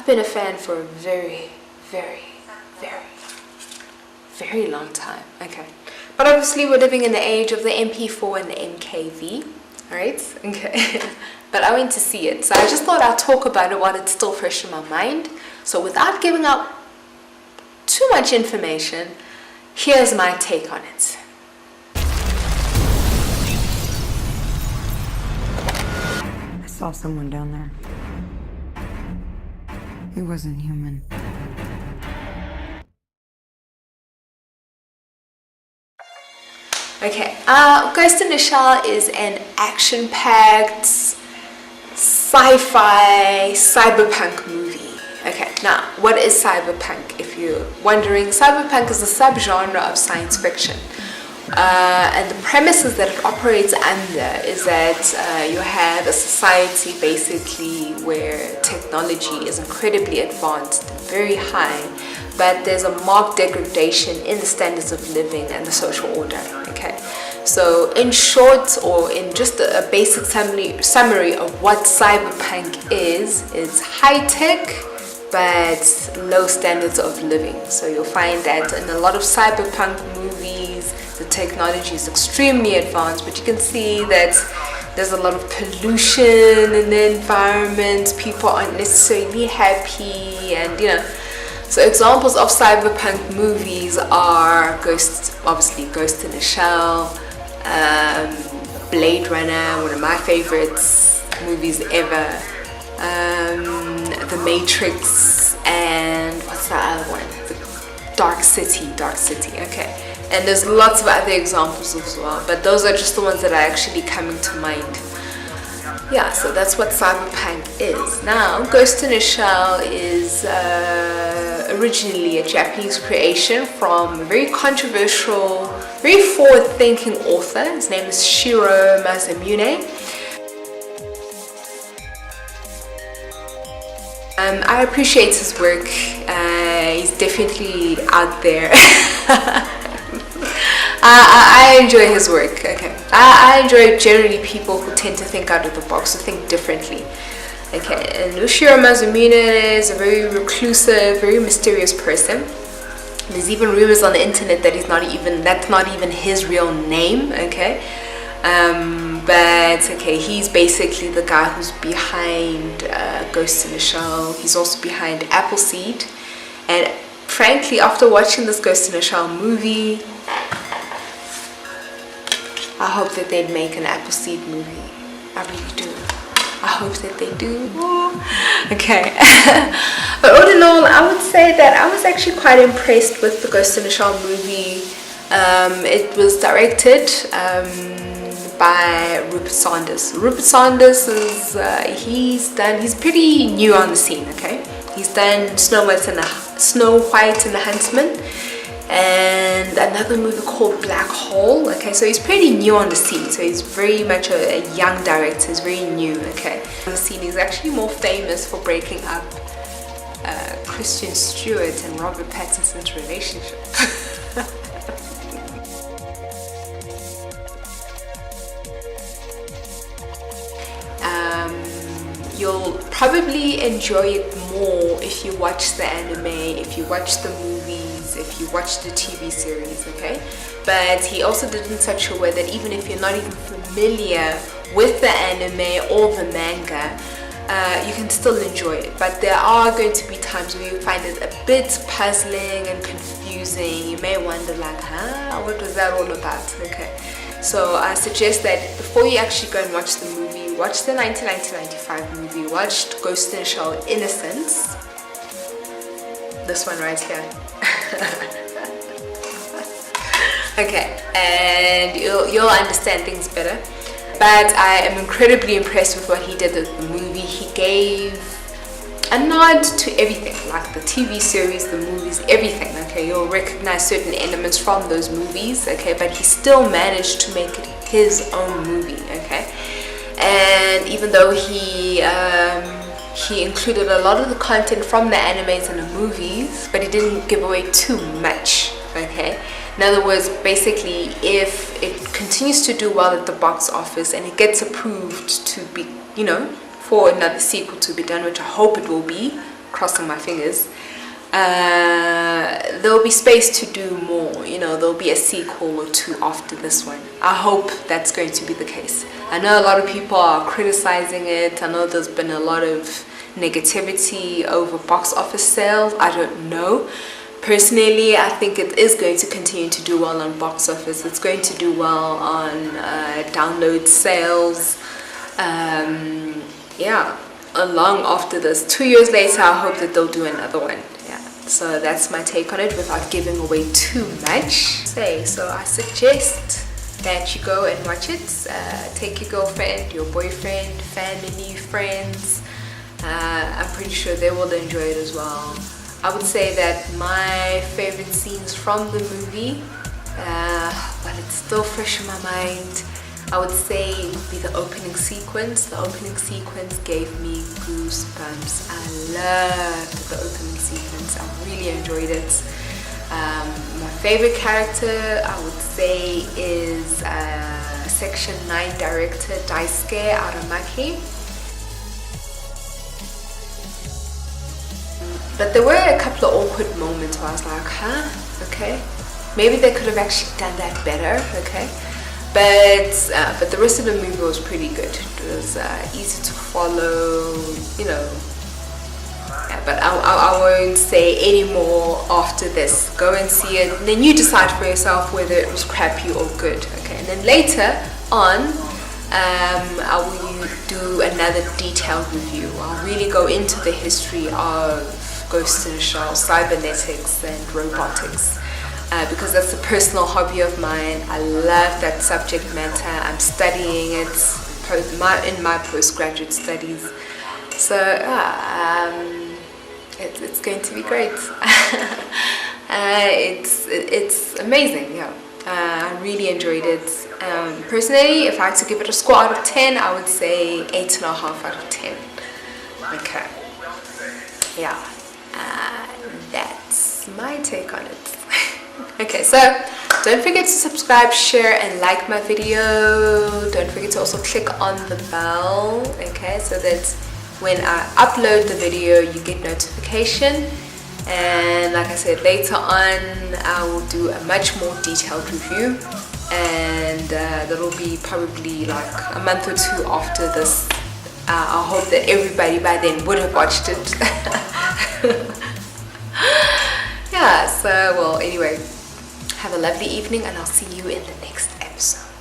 been a fan for a very, very, very, very long time. Okay. But obviously we're living in the age of the MP4 and the MKV. Alright? Okay. But I went to see it. So I just thought I'd talk about it while it's still fresh in my mind. So without giving out too much information, here's my take on it. I saw someone down there. He wasn't human. Okay, Ghost in the Shell is an action-packed sci-fi cyberpunk movie. Okay, now what is cyberpunk? If you're wondering, cyberpunk is a subgenre of science fiction. And the premises that it operates under is that you have a society basically where technology is incredibly advanced, very high, but there's a marked degradation in the standards of living and the social order. Okay, so in short, or in just a basic summary of what cyberpunk is, it's high tech but low standards of living. So you'll find that in a lot of cyberpunk movies, the technology is extremely advanced, but you can see that there's a lot of pollution in the environment. People aren't necessarily happy, and so examples of cyberpunk movies are obviously Ghost in the Shell, Blade Runner, one of my favorites movies ever, The Matrix, and what's the other one? The Dark City, okay. And there's lots of other examples as well, but those are just the ones that are actually coming to mind. Yeah, so that's what cyberpunk is. Now, Ghost in a Shell is originally a Japanese creation from a very controversial, very forward-thinking author. His name is Shiro Masamune. I appreciate his work. He's definitely out there. I enjoy his work. Okay, I enjoy generally people who tend to think out of the box, who think differently. Okay, and Shiro Masamune is a very reclusive, very mysterious person. There's even rumors on the internet that that's not even his real name. Okay, but okay, he's basically the guy who's behind Ghost in the Shell. He's also behind Appleseed, and frankly, after watching this Ghost in the Shell movie, I hope that they'd make an Appleseed movie. I really do. I hope that they do. Ooh. Okay. But all in all, I would say that I was actually quite impressed with the Ghost in the Shell movie. It was directed by Rupert Sanders. Rupert Sanders is he's pretty new on the scene. Okay, he's done Snow White and the Huntsman, and another movie called Black Hole. Okay, so he's pretty new on the scene, so he's very much a young director. He's very new. Okay, on the scene. He's actually more famous for breaking up Kristen Stewart and Robert Pattinson's relationship. You'll probably enjoy it more if you watch the anime, if you watch the movies, if you watch the TV series, okay? But he also did it in such a way that even if you're not even familiar with the anime or the manga, you can still enjoy it. But there are going to be times where you find it a bit puzzling and confusing. You may wonder like, what was that all about? Okay, so I suggest that before you actually go and watch the movie, watch the 1995 movie, watch Ghost in the Shell Innocence, this one right here. Okay, and you'll understand things better. But I am incredibly impressed with what he did with the movie. He gave a nod to everything, like the TV series, the movies, everything. Okay, you'll recognize certain elements from those movies. Okay, but he still managed to make it his own movie. Okay, and even though he included a lot of the content from the animes and the movies, but he didn't give away too much. Okay, in other words, basically, if it continues to do well at the box office and it gets approved to be, for another sequel to be done, which I hope it will be, crossing my fingers, there'll be space to do more. You know, there'll be a sequel or two after this one. I hope that's going to be the case. I know a lot of people are criticizing it. I know there's been a lot of negativity over box office sales. I don't know. Personally, I think it is going to continue to do well on box office. It's going to do well on download sales. Yeah, long after this, 2 years later, I hope that they'll do another one. Yeah, so that's my take on it without giving away too much. So I suggest that you go and watch it. Take your girlfriend, your boyfriend, family, friends. I'm pretty sure they will enjoy it as well. I would say that my favorite scenes from the movie, but it's still fresh in my mind, I would say it would be the opening sequence. The opening sequence gave me goosebumps. I loved the opening sequence. I really enjoyed it. My favorite character, I would say, is Section 9 director Daisuke Aramaki. But there were a couple of awkward moments where I was like, huh, okay, maybe they could have actually done that better, okay. But the rest of the movie was pretty good. It was easy to follow, you know. Yeah, but I won't say any more after this. Go and see it, and then you decide for yourself whether it was crappy or good, okay. And then later on, I will do another detailed review. I'll really go into the history of Ghost in the Shell, cybernetics and robotics, because that's a personal hobby of mine. I love that subject matter. I'm studying it in my postgraduate studies, so it's going to be great. It's amazing. Yeah, I really enjoyed it. Personally, if I had to give it a score out of 10, I would say 8.5 out of 10. Okay, yeah. That's my take on it. Okay, so don't forget to subscribe, share and like my video. Don't forget to also click on the bell, okay, so that when I upload the video you get notification. And like I said, later on I will do a much more detailed review, and that'll be probably like a month or two after this. I hope that everybody by then would have watched it. Yeah, so well, anyway, have a lovely evening and I'll see you in the next episode.